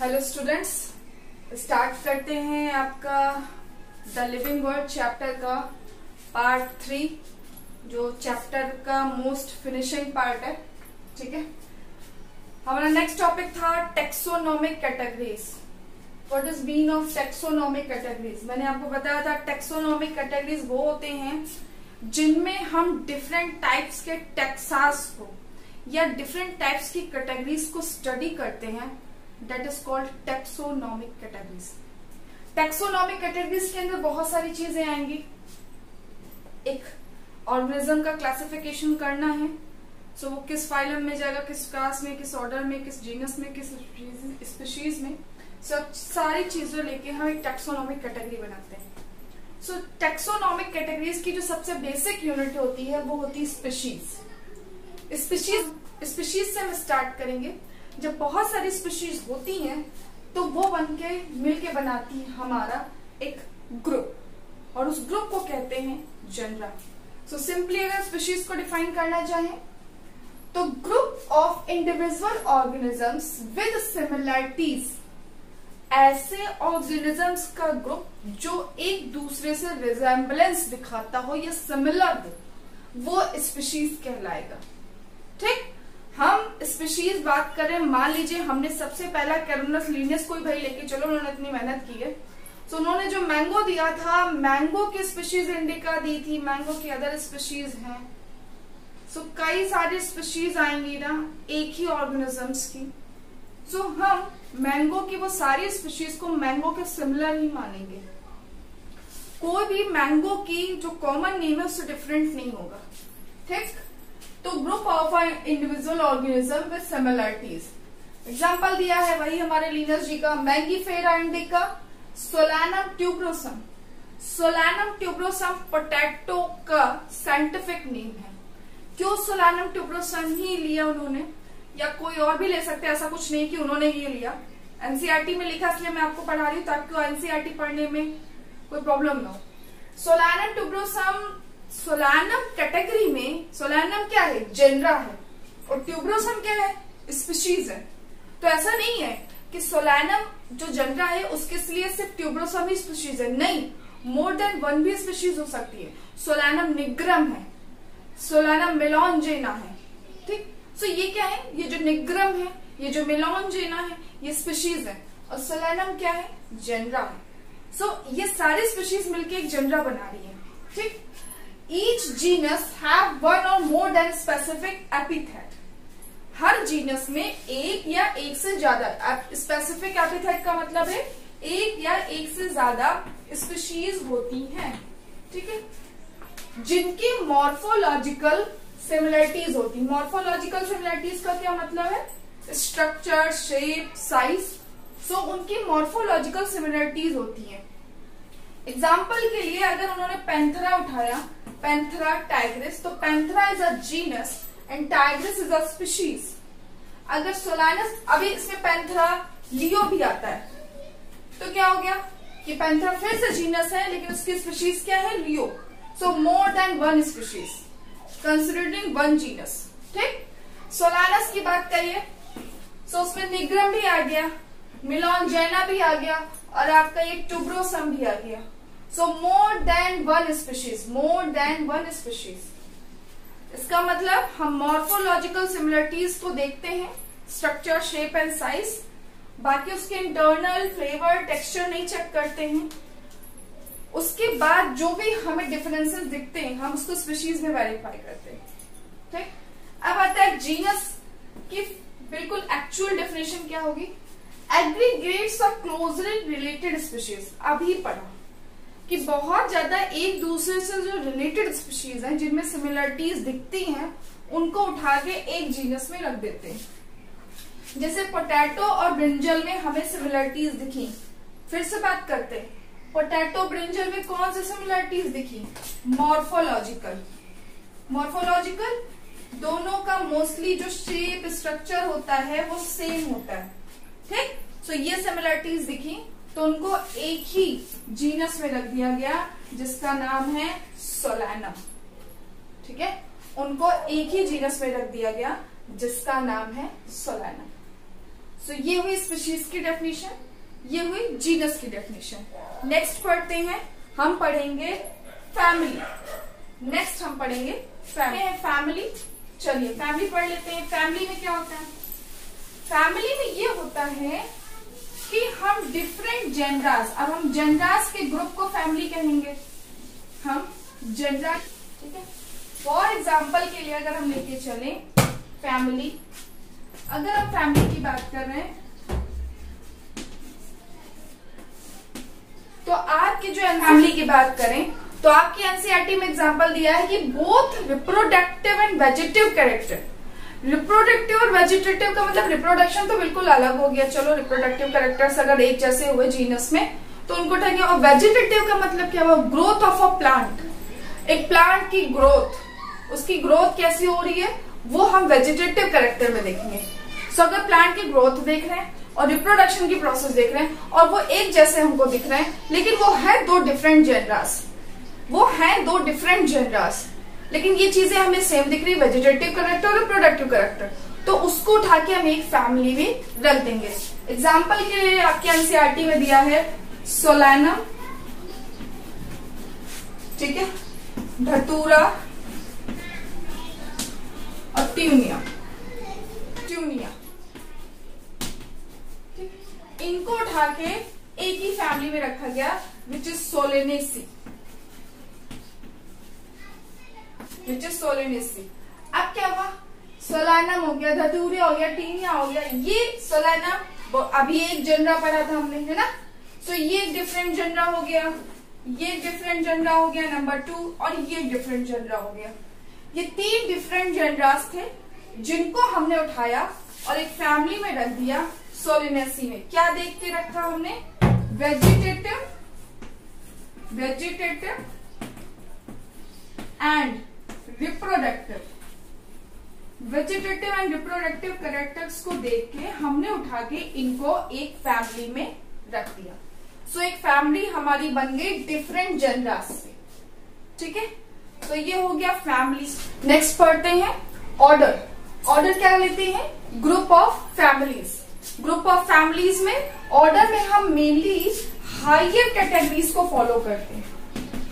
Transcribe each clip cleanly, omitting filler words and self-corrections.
Hello students, start करते हैं आपका द लिविंग वर्ड चैप्टर का पार्ट 3, जो चैप्टर का मोस्ट फिनिशिंग पार्ट है। ठीक है, हमारा नेक्स्ट टॉपिक था taxonomic categories. What is mean of taxonomic categories? मैंने आपको बताया था टेक्सोनोमिक कैटेगरीज वो होते हैं जिनमें हम डिफरेंट टाइप्स के टेक्सास को या डिफरेंट टाइप्स की कैटेगरीज को स्टडी करते हैं। That is called taxonomic categories. Taxonomic categories के अंदर बहुत सारी चीजें आएंगी। एक ऑर्गेनिज्म का क्लासिफिकेशन करना है, सो वो किस फाइलम में जाएगा, किस क्लास में, किस ऑर्डर में, किस जीनस में, किस स्पीशीज में। सारी चीजों लेके हम एक टेक्सोनोमिक कैटेगरी बनाते हैं। सो टेक्सोनोमिक कैटेगरीज की जो सबसे बेसिक यूनिट होती है वो होती है स्पीशीज। स्पीशीज से हम स्टार्ट करेंगे। जब बहुत सारी स्पीशीज होती हैं तो वो बनके मिलके बनाती है हमारा एक ग्रुप, और उस ग्रुप को कहते हैं जनरा। सो सिंपली अगर स्पीशीज को डिफाइन करना चाहें तो group of individual organisms with similarities, ऐसे ऑर्गेनिजम्स का ग्रुप जो एक दूसरे से रिजेम्बलेंस दिखाता हो या सिमिलर हो, वो स्पीशीज कहलाएगा। ठीक, हम स्पीशीज बात करें, मान लीजिए हमने सबसे पहला कैरोनस लीनियस कोई भाई लेके चलो, उन्होंने इतनी मेहनत की है, तो उन्होंने जो मैंगो दिया था, मैंगो की स्पीशीज इंडिका दी थी, मैंगो की अदर स्पीशीज हैं। सो कई सारी स्पीशीज आएंगी ना एक ही ऑर्गेनिजम्स की। सो हम मैंगो की वो सारी स्पीशीज को मैंगो के सिमिलर ही मानेंगे। कोई भी मैंगो की जो कॉमन नेम है उससे डिफरेंट नहीं होगा। ठीक, तो group of individual organism with similarities. Example दिया है वही हमारे लिनस जी का, Mangifera indica, solanum tuberosum. Solanum tuberosum potato का साइंटिफिक नेम है। क्यों सोलानम ट्यूबरोसम ही लिया उन्होंने, या कोई और भी ले सकते हैं, ऐसा कुछ नहीं कि उन्होंने ये लिया। एनसीईआरटी में लिखा, इसलिए मैं आपको पढ़ा रही हूँ ताकि एनसीईआरटी पढ़ने में कोई प्रॉब्लम ना हो। सोलानम ट्यूबरोसम, सोलानम कैटेगरी में सोलानम क्या है, जेनरा है, और ट्यूबरोसम क्या है, स्पीशीज है। तो ऐसा नहीं है कि सोलानम जो जेनरा है उसके लिए सिर्फ ट्यूबरोसम ही स्पीशीज है, नहीं, मोर देन वन भी स्पीशीज हो सकती है। सोलानम निग्रम है, सोलानम मेलॉन्जेना है। ठीक, सो ये क्या है, ये जो निग्रम है, ये जो मेलॉन्जेना है, ये स्पीशीज है, और सोलानम क्या है, जेनरा है। सो ये सारी स्पीशीज मिलके एक जेनरा बना रही है। ठीक, Each genus have one or more than specific epithet. Her genus में एक या एक से ज्यादा स्पेसिफिक एपिथेट का मतलब है एक या एक से ज्यादा स्पीशीज होती हैं। ठीक है, जिनकी मॉर्फोलॉजिकल सिमिलरिटीज होती। मॉर्फोलॉजिकल सिमिलरिटीज का क्या मतलब है, स्ट्रक्चर, शेप, साइज। सो उनकी मॉर्फोलॉजिकल सिमिलरिटीज होती हैं। एग्जाम्पल के लिए अगर उन्होंने पैंथरा उठाया, पैंथरा टाइग्रिस, तो Panthera is a genus and Tigris is a species. अगर सोलानस, अभी इसमें पैंथरा लियो भी आता है, तो क्या हो गया कि पैंथरा फिर से जीनस है लेकिन उसकी स्पीशीज क्या है, leo. So more than one species considering one genus. ठीक, सोलानस की बात करिए, सो उसमें निग्रम भी आ गया, मेलॉन्जेना भी आ गया, और आपका ये ट्यूबरोसम भी आ गया। So more than one species, more than one species. इसका मतलब हम मॉर्फोलॉजिकल सिमिलरिटीज को देखते हैं, स्ट्रक्चर, शेप एंड साइज, बाकी उसके इंटरनल फ्लेवर, टेक्सचर नहीं चेक करते हैं। उसके बाद जो भी हमें डिफरेंसेस दिखते हैं हम उसको स्पीशीज में वेरीफाई करते हैं। ठीक, अब आता है जीनस की बिल्कुल एक्चुअल डेफिनेशन क्या होगी। Aggregates of closely related species. अभी पढ़ा कि बहुत ज्यादा एक दूसरे से जो रिलेटेड स्पीशीज हैं, जिनमें सिमिलरिटीज दिखती हैं, उनको उठा के एक जीनस में रख देते हैं। जैसे पोटैटो और ब्रिंजल में हमें सिमिलरिटीज दिखी। फिर से बात करते हैं, पोटैटो ब्रिंजल में कौन सी सिमिलरिटीज दिखी, मॉर्फोलॉजिकल। मॉर्फोलॉजिकल दोनों का मोस्टली जो शेप, स्ट्रक्चर होता है वो सेम होता है। ठीक, सो ये सिमिलरिटीज दिखी तो उनको एक ही जीनस में रख दिया गया जिसका नाम है सोलानम। ठीक है, उनको एक ही जीनस में रख दिया गया जिसका नाम है सोलानम। सो ये हुई स्पीशीज की डेफिनेशन, ये हुई जीनस की डेफिनेशन। नेक्स्ट पढ़ते हैं, हम पढ़ेंगे फैमिली। नेक्स्ट हम पढ़ेंगे फैमिली। चलिए फैमिली पढ़ लेते हैं। फैमिली में क्या होता है? फैमिली में ये होता है कि हम डिफरेंट जेंडरास, अब हम जेंडरास के ग्रुप को फैमिली कहेंगे, हम जेंडर, ठीक है। फॉर एग्जाम्पल के लिए अगर हम लेके चले फैमिली, अगर हम फैमिली की बात कर रहे हैं तो आपके जो फैमिली की बात करें तो आपकी एनसीईआरटी में एग्जांपल दिया है कि both reproductive and vegetative character. Reproductive और वेजिटेटिव का मतलब रिप्रोडक्शन तो बिल्कुल अलग हो गया, चलो रिप्रोडक्टिव कैरेक्टर्स अगर एक जैसे हुए जीनस में तो उनको उठाएंगे। और वेजिटेटिव का मतलब क्या हुआ? Growth of a plant. एक प्लांट की ग्रोथ, उसकी ग्रोथ कैसी हो रही है वो हम वेजिटेटिव कैरेक्टर में देखेंगे। सो अगर प्लांट की ग्रोथ देख रहे हैं और रिप्रोडक्शन की प्रोसेस देख रहे हैं और वो एक जैसे हमको दिख रहे हैं, लेकिन वो है दो डिफरेंट जेनरास, वो है दो डिफरेंट जेनरास, लेकिन ये चीजें हमें सेम दिख रही है, वेजिटेटिव कैरेक्टर और रिप्रोडक्टिव कैरेक्टर, तो उसको उठा के हम एक फैमिली में रख देंगे। एग्जाम्पल के लिए आपके एनसीईआरटी में दिया है सोलैनम, ठीक है, धतूरा और ट्यूनिया। इनको उठा के एक ही फैमिली में रखा गया which is Solanaceae, which is Solanaceae. अब क्या हुआ? सोलानम हो गया, धतूरिया हो गया, टीनिया हो गया। ये सोलानम अभी एक जनरा पढ़ा था हमने, है ना। सो ये डिफरेंट जनरा हो गया, ये डिफरेंट जनरा हो गया नंबर 2, और ये डिफरेंट जनरा हो गया। ये 3 डिफरेंट जनरास थे जिनको हमने उठाया और एक फैमिली में रख दिया सोलेनेसी में। क्या देख के रखा हमने? Vegetative and reproductive. Vegetative and reproductive characters को देख के हमने उठा के इनको एक फैमिली में रख दिया। सो एक फैमिली हमारी बन गई डिफरेंट जेनरास से, ठीक है। तो ये हो गया फैमिली। नेक्स्ट पढ़ते हैं ऑर्डर। ऑर्डर क्या लेते हैं? Group of families. Group of families में ऑर्डर में हम मेनली हायर कैटेगरीज को फॉलो करते हैं।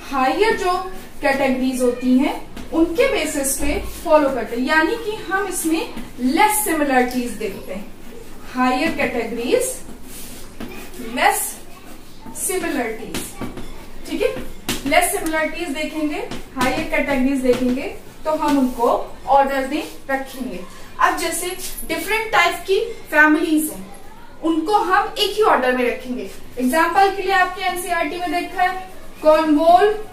हायर जो कैटेगरीज होती हैं उनके बेसिस पे फॉलो करते हैं, यानी कि हम इसमें लेस सिमिलरिटीज देखते हैं। हायर कैटेगरीज, लेस सिमिलरिटीज, ठीक है। लेस सिमिलरिटीज देखेंगे, हायर कैटेगरीज देखेंगे तो हम उनको ऑर्डर में रखेंगे। अब जैसे डिफरेंट टाइप की फैमिलीज हैं उनको हम एक ही ऑर्डर में रखेंगे। एग्जाम्पल के लिए आपके एनसीईआरटी में देखा है कॉन्वोल्वुलेसी,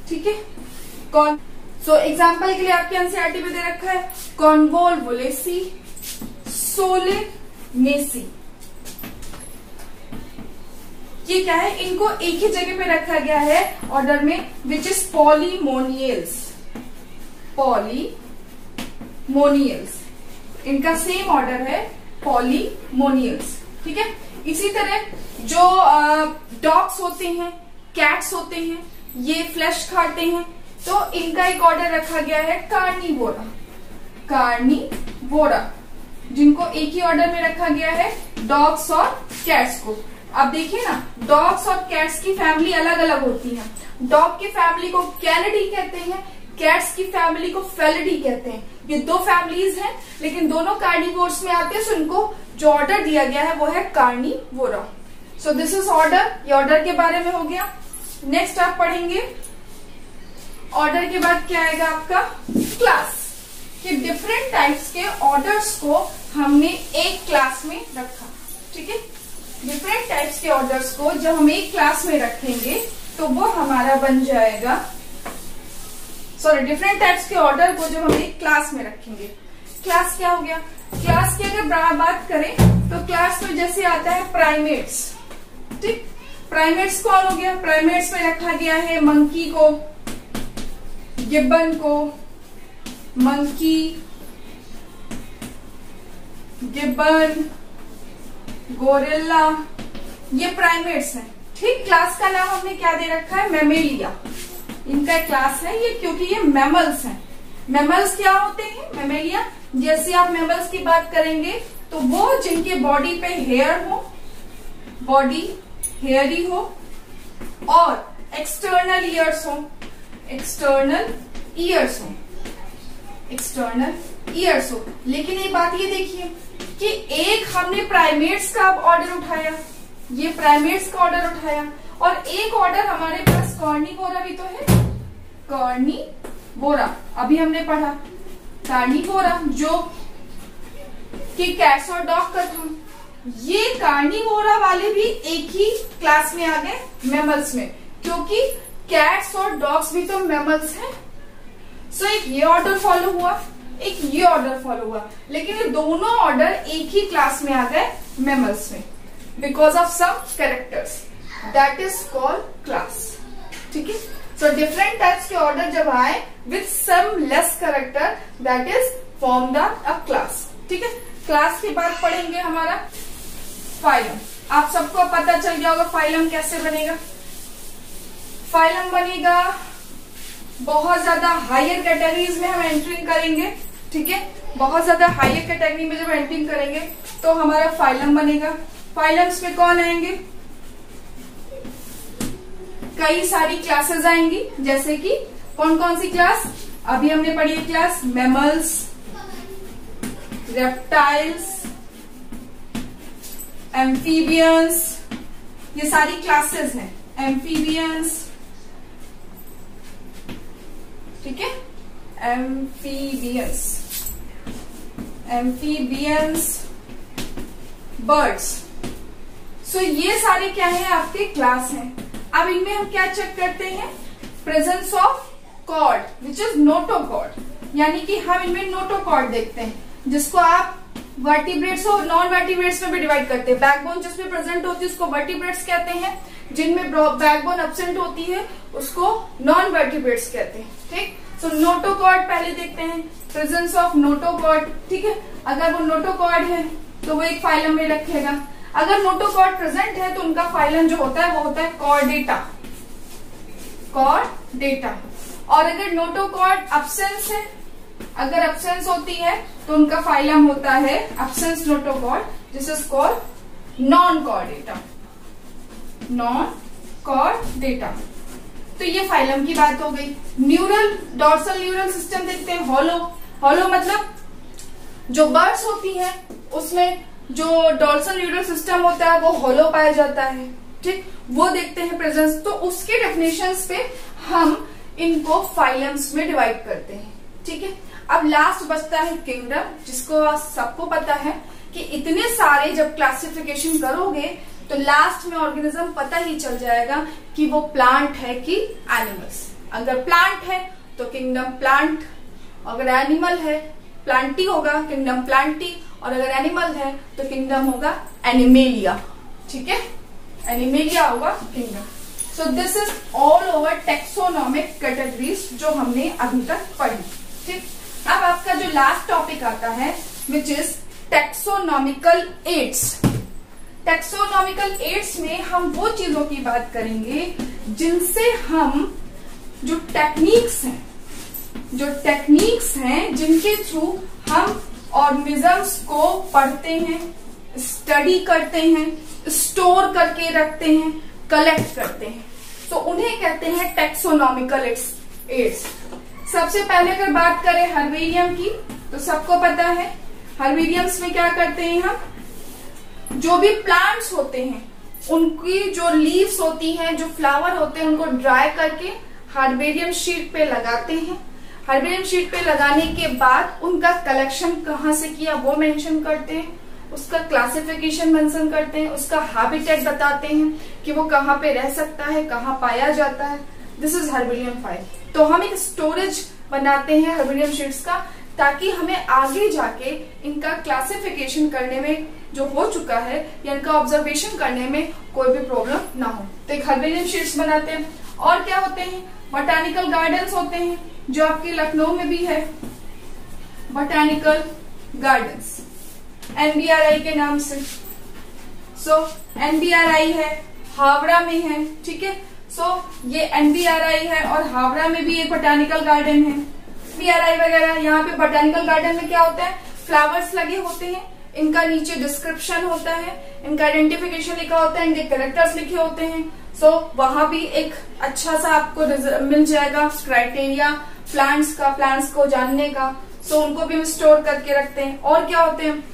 ठीक है। सो एग्जाम्पल के लिए आपके एनसीईआरटी में दे रखा है कॉन्वोल्वुलेसी, सोलेनेसी। ये क्या है? इनको एक ही जगह पे रखा गया है ऑर्डर में, विच इज पॉलीमोनियल्स। पॉलीमोनियल्स इनका सेम ऑर्डर है, पॉलीमोनियल्स, ठीक है। इसी तरह जो डॉग्स होते हैं, कैट्स होते हैं, ये फ्लैश खाते हैं, तो इनका एक ऑर्डर रखा गया है कार्निवोरा। कार्निवोरा, जिनको एक ही ऑर्डर में रखा गया है डॉग्स और कैट्स को। अब देखिए ना, डॉग्स और कैट्स की फैमिली अलग अलग होती है। डॉग की फैमिली को कैनिडी कहते हैं, कैट्स की फैमिली को फेलिडी कहते हैं। ये दो फैमिलीज हैं लेकिन दोनों कार्निवोर्स में आते हैं, सो इनको जो ऑर्डर दिया गया है वो है Carnivora. So this is order. ये ऑर्डर के बारे में हो गया। नेक्स्ट आप पढ़ेंगे ऑर्डर के बाद क्या आएगा आपका? क्लास। कि डिफरेंट टाइप्स के ऑर्डर्स को हमने एक क्लास में रखा, ठीक है। डिफरेंट टाइप्स के ऑर्डर्स को जब हम एक क्लास में रखेंगे तो वो हमारा बन जाएगा, सॉरी, डिफरेंट टाइप्स के ऑर्डर को जब हम एक क्लास में रखेंगे। क्लास क्या हो गया? क्लास की अगर बात करें तो क्लास में जैसे आता है प्राइमेट्स, ठीक। प्राइमेट्स कौन हो गया? प्राइमेट्स में रखा गया है मंकी को, गिब्बन को, मंकी, गिब्बन, गोरिल्ला, ये प्राइमेट्स हैं, ठीक। क्लास का नाम हमने क्या दे रखा है? मैमेलिया। इनका क्लास है ये, क्योंकि ये मैमल्स हैं। मैमल्स क्या होते हैं? मैमेलिया। जैसे आप मैमल्स की बात करेंगे तो वो जिनके बॉडी पे हेयर हो, बॉडी हेयरी हो और एक्सटर्नल ईयर्स हो, एक्सटर्नल ईयर्स हो, एक्सटर्नल ईयर्स हो। लेकिन एक बात ये देखिए कि एक हमने प्राइमेट्स का ऑर्डर उठाया, ये प्राइमेट्स का ऑर्डर उठाया, और एक ऑर्डर हमारे पास कार्निवोरा भी तो है, कार्निवोरा अभी हमने पढ़ा, कार्निवोरा जो कि कैट्स और डॉग का था। ये कार्निवोरा वाले भी एक ही क्लास में आ गए मैमल्स में, क्योंकि कैट्स और डॉग्स भी तो मैमल्स हैं। सो एक ये ऑर्डर फॉलो हुआ, एक ये ऑर्डर फॉलो हुआ, लेकिन ये दोनों ऑर्डर एक ही क्लास में आ गए मैमल्स में, because of some characters, that is called class. ठीक है। सो डिफरेंट टाइप्स के ऑर्डर जब आए with some less character, that is form the a class. ठीक है। क्लास के बाद पढ़ेंगे हमारा फाइलम। आप सबको पता चल गया होगा फाइलम कैसे बनेगा। फाइलम बनेगा, बहुत ज्यादा हायर कैटेगरीज में हम एंट्रिंग करेंगे। ठीक है। बहुत ज्यादा हायर कैटेगरी में जब एंट्रिंग करेंगे तो हमारा फाइलम बनेगा। फाइलम्स में कौन आएंगे? कई सारी क्लासेस आएंगी, जैसे कि कौन कौन सी क्लास अभी हमने पढ़ी है क्लास? मैमल्स, रेप्टाइल्स, एम्फीबियंस, ये सारी क्लासेस हैं। एम्फीबियंस, ठीक है, एम्फीबियंस, एम्फीबियंस, बर्ड्स। सो ये सारे क्या है? आपके क्लास हैं। अब इनमें हम क्या चेक करते हैं? Presence of cord which is notochord, यानी कि हम इनमें नोटोकॉर्ड देखते हैं, जिसको आप वर्टिब्रेट्स और नॉन वर्टिब्रेट्स में भी डिवाइड करते हैं। बैकबोन जिसमें प्रेजेंट होती है उसको वर्टिब्रेट्स कहते हैं, जिनमें बैकबोन एब्सेंट होती है उसको नॉन वर्टिब्रेट्स कहते हैं। ठीक। सो नोटोकॉर्ड पहले देखते हैं, प्रेजेंस ऑफ नोटोकॉर्ड। ठीक है। अगर वो नोटोकॉर्ड है तो वो एक फाइलम में रखेगा। अगर नोटोकॉर्ड प्रेजेंट है तो उनका फाइलम जो होता है वो होता है कॉर्डेटा, कॉर्डेटा। और अगर नोटोकॉर्ड अब्सेंस है, अगर अब्सेंस होती है तो उनका फाइलम होता है absence notochord, this is called non Chordata, non Chordata. तो ये फाइलम की बात हो गई। न्यूरल, डॉर्सल न्यूरल सिस्टम देखते हैं। हॉलो, हॉलो मतलब जो बर्ड्स होती है उसमें जो डॉर्सल न्यूरल सिस्टम होता है वो हॉलो पाया जाता है। ठीक। वो देखते हैं प्रेजेंस। तो उसके डेफिनेशंस पे हम इनको फाइलम्स में डिवाइड करते हैं। ठीक है। अब लास्ट बचता है किंगडम, जिसको सबको पता है कि इतने सारे जब क्लासिफिकेशन करोगे तो लास्ट में ऑर्गेनिज्म पता ही चल जाएगा कि वो प्लांट है कि एनिमल्स। अगर प्लांट है तो किंगडम प्लांट, अगर एनिमल है प्लांटी होगा किंगडम प्लांटी, और अगर एनिमल है तो किंगडम होगा एनिमेलिया। ठीक है। एनिमेलिया होगा kingdom. So this is all over taxonomic categories जो हमने अभी तक पढ़ी। ठीक। अब आपका जो लास्ट टॉपिक आता है which is taxonomical aids. Taxonomical aids में हम वो चीजों की बात करेंगे जिनसे हम जो टेक्निक्स हैं जिनके थ्रू हम ऑर्गेनिजम्स को पढ़ते हैं, स्टडी करते हैं, स्टोर करके रखते हैं, कलेक्ट करते हैं, तो उन्हें कहते हैं टेक्सोनॉमिकल एड्स। सबसे पहले अगर बात करें हर्बेरियम की तो सबको पता है हर्बेरियम्स में क्या करते हैं हम, जो भी प्लांट्स होते हैं उनकी जो लीव्स होती हैं, जो फ्लावर होते हैं, उनको ड्राई करके हर्बेरियम शीट पे लगाते हैं। हर्बेरियम शीट पे लगाने के बाद उनका कलेक्शन कहाँ से किया वो मेंशन करते हैं, उसका क्लासिफिकेशन मेंशन करते हैं, उसका हैबिटेट बताते हैं कि वो कहाँ पे रह सकता है, कहाँ पाया जाता है। This is herbarium file. तो हम एक स्टोरेज बनाते हैं हर्बेरियम शीट्स का, ताकि हमें आगे जाके इनका क्लासिफिकेशन करने में जो हो चुका है या इनका ऑब्जर्वेशन करने में कोई भी प्रॉब्लम ना हो। तो एक हर्बेरियम शीट्स बनाते हैं। और क्या होते हैं? बोटानिकल गार्डन्स होते हैं, जो आपके लखनऊ में भी है, बोटानिकल गार्डन्स NBRI के नाम से। सो NBRI है, हावड़ा में है। ठीक है। ये NBRI है और हावड़ा में भी एक बोटानिकल गार्डन है। NBRI वगैरह, यहाँ पे बोटानिकल गार्डन में क्या होता है, फ्लावर्स लगे होते हैं, इनका नीचे डिस्क्रिप्शन होता है, इनका आइडेंटिफिकेशन लिखा होता है, इनके कैरेक्टर्स लिखे होते हैं। वहां भी एक अच्छा सा आपको मिल जाएगा क्राइटेरिया प्लांट्स को जानने का। उनको भी हम स्टोर करके रखते हैं। और क्या होते हैं,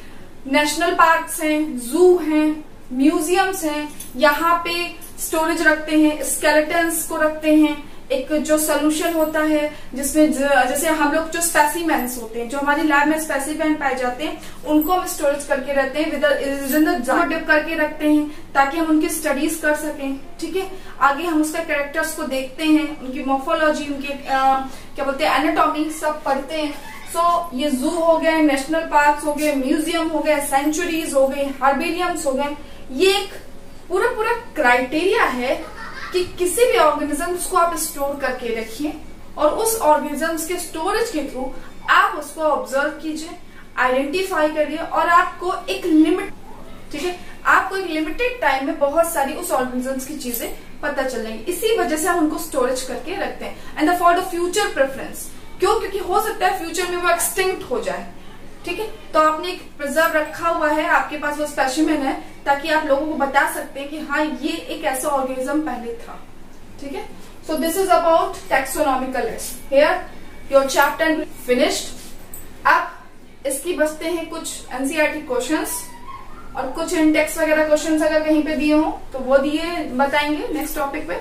नेशनल पार्क्स हैं, जू हैं, म्यूजियम्स हैं, यहाँ पे स्टोरेज रखते हैं, स्केलेटन्स को रखते हैं। एक जो सोल्यूशन होता है जिसमें जैसे हम लोग जो स्पेसिमेंस होते हैं, जो हमारी लैब में स्पेसिमेन पाए जाते हैं, उनको हम स्टोरेज करके रखते हैं, डिप करके रखते हैं ताकि हम उनकी स्टडीज कर सकें। ठीक है, आगे हम उसका कैरेक्टर्स को देखते हैं, उनकी मोर्फोलॉजी, उनके क्या बोलते हैं एनाटॉमी सब पढ़ते हैं। ये जू हो गए, नेशनल पार्क्स हो गए, म्यूजियम हो गए, सेंचुरीज हो गए, हार्बेरियम्स हो गए। ये एक पूरा क्राइटेरिया है कि किसी भी ऑर्गेनिजम्स को आप स्टोर करके रखिए और उस ऑर्गेनिजम्स के स्टोरेज के थ्रू आप उसको ऑब्जर्व कीजिए, आइडेंटिफाई करिए और आपको एक लिमिटेड टाइम में बहुत सारी उस ऑर्गेनिजम्स की चीजें पता चल जाएंगी। इसी वजह से हम उनको स्टोरेज करके रखते हैं। And for the future preference, क्योंकि हो सकता है फ्यूचर में वो एक्सटिंक्ट हो जाए। ठीक है, तो आपने एक प्रिजर्व रखा हुआ है, आपके पास वो स्पेसिमेन है, ताकि आप लोगों को बता सकते हैं कि हाँ ये एक ऐसा ऑर्गेनिज्म पहले था। ठीक है, so this is about taxonomical list. Here your chapter finished. अब इसकी बचते हैं कुछ एनसीईआरटी क्वेश्चंस और कुछ इंडेक्स वगैरह क्वेश्चंस अगर कहीं पे दिए हो तो वो बताएंगे नेक्स्ट टॉपिक पे,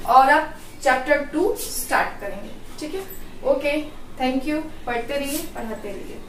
और अब चैप्टर 2 स्टार्ट करेंगे। ठीक है, ओके, थैंक यू। पढ़ते रहिए, पढ़ाते रहिए।